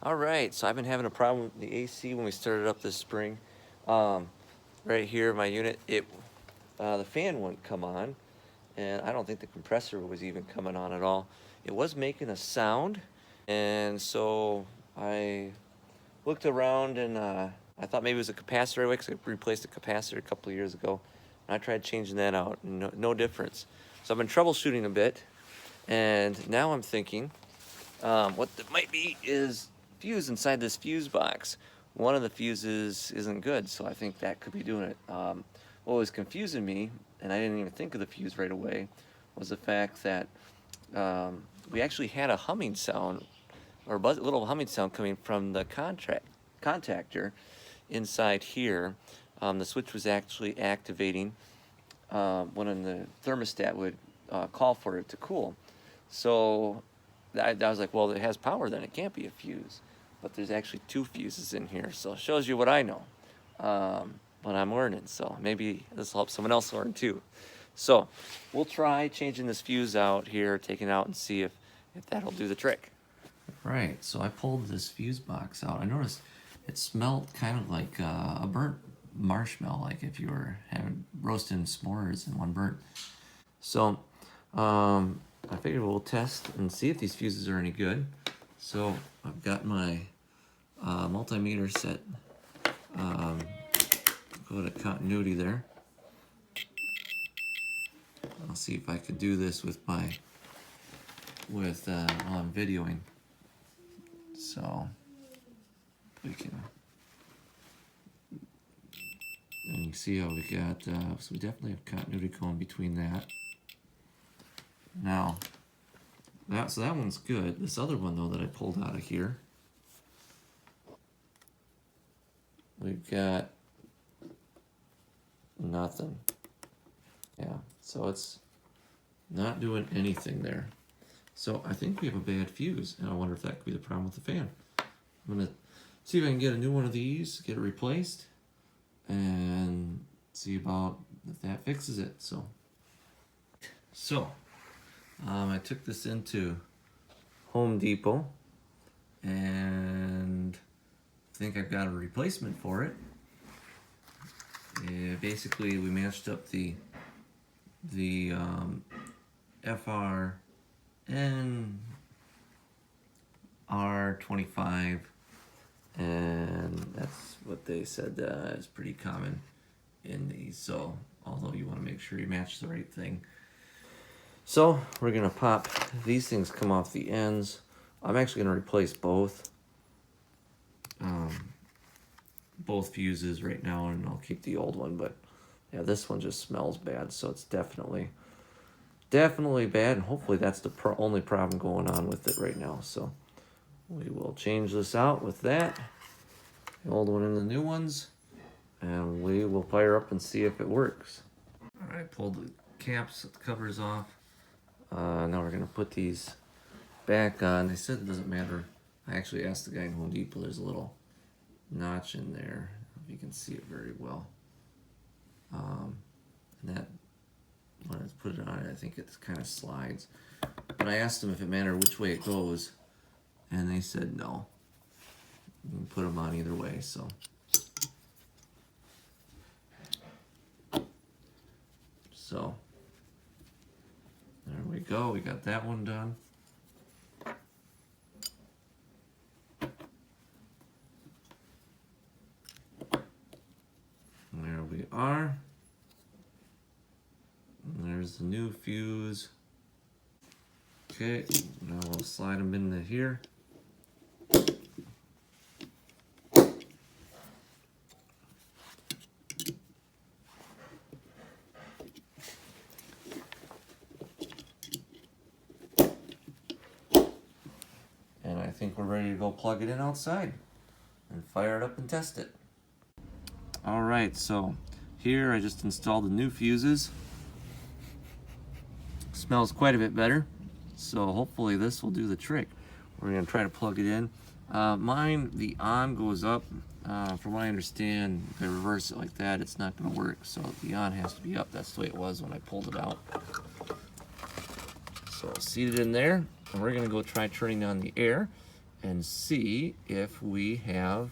All right, so I've been having a problem with the AC when we started up this spring. Um, right here, my unit, the fan wouldn't come on, and I don't think the compressor was even coming on at all. It was making a sound, and so I looked around and I thought maybe it was a capacitor anyway, because I replaced a capacitor a couple of years ago. And I tried changing that out, and no difference. So I've been troubleshooting a bit, and now I'm thinking what it might be is fuse inside this fuse box. One of the fuses isn't good, so I think that could be doing it. What was confusing me, and I didn't even think of the fuse right away, was the fact that we actually had a humming sound, or a little humming sound coming from the contactor inside here. The switch was actually activating when the thermostat would call for it to cool. So I was like, well, it has power, then it can't be a fuse. But there's actually two fuses in here, so it shows you what I know. But I'm learning, so maybe this will help someone else learn too. So we'll try changing this fuse out here, taking it out, and see if that'll do the trick. Right, so I pulled this fuse box out. I noticed it smelled kind of like a burnt marshmallow, like if you were roasting s'mores and one burnt. So I figured we'll test and see if these fuses are any good. So I've got my multimeter set. Go to continuity there. I'll see if I could do this with while I'm videoing. So we can, and you see how we got. So we definitely have continuity going between that. Now, so that one's good. This other one though that I pulled out of here, we've got nothing. Yeah, so it's not doing anything there. So I think we have a bad fuse, and I wonder if that could be the problem with the fan. I'm gonna see if I can get a new one of these, get it replaced, and see about if that fixes it. So I took this into Home Depot, and I think I've got a replacement for it. Basically, we matched up the FRN R25, and that's what they said is pretty common in these. So although you want to make sure you match the right thing. So we're gonna pop, these things come off the ends. I'm actually gonna replace both fuses right now, and I'll keep the old one, but yeah, this one just smells bad, so it's definitely bad, and hopefully that's the only problem going on with it right now. So we will change this out with that, the old one and the new ones, and we will fire up and see if it works. All right, pulled the caps, the covers off. Now we're gonna put these back on. They said it doesn't matter. I actually asked the guy in Home Depot. There's a little notch in there, if you can see it very well. And that, when I put it on, I think it kind of slides. But I asked them if it mattered which way it goes, and they said no. You can put them on either way. So there we go. We got that one done. There we are. And there's the new fuse. Okay, now we'll slide them into here. And I think we're ready to go plug it in outside and fire it up and test it. All right, so here I just installed the new fuses. Smells quite a bit better, so hopefully this will do the trick. We're gonna try to plug it in. Mine, the on goes up. From what I understand, if I reverse it like that, it's not gonna work. So the on has to be up. That's the way it was when I pulled it out. So I'll seat it in there, and we're gonna go try turning on the air and see if we have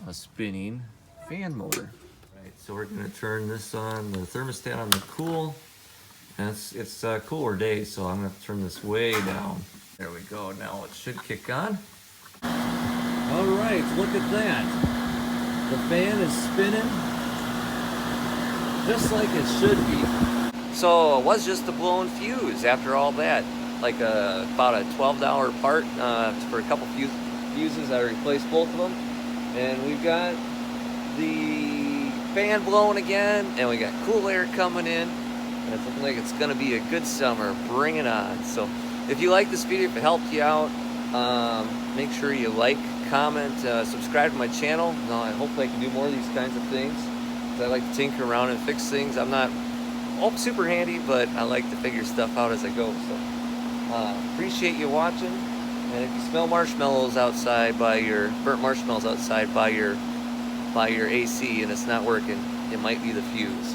a spinning fan motor. Right, so we're gonna turn this on, the thermostat on the cool. And it's a cooler day, so I'm gonna turn this way down. There we go, now it should kick on. All right, look at that. The fan is spinning just like it should be. So it was just a blown fuse after all that. Like about a $12 part for a couple fuses. I replaced both of them. And we've got the fan blowing again, and we got cool air coming in. And it's looking like it's gonna be a good summer. Bring it on. So if you like this video, if it helped you out, make sure you like, comment, subscribe to my channel. I hope I can do more of these kinds of things. I like to tinker around and fix things. I'm not super handy, but I like to figure stuff out as I go. So appreciate you watching. And if you smell marshmallows outside by your burnt marshmallows outside by your AC and it's not working, it might be the fuse.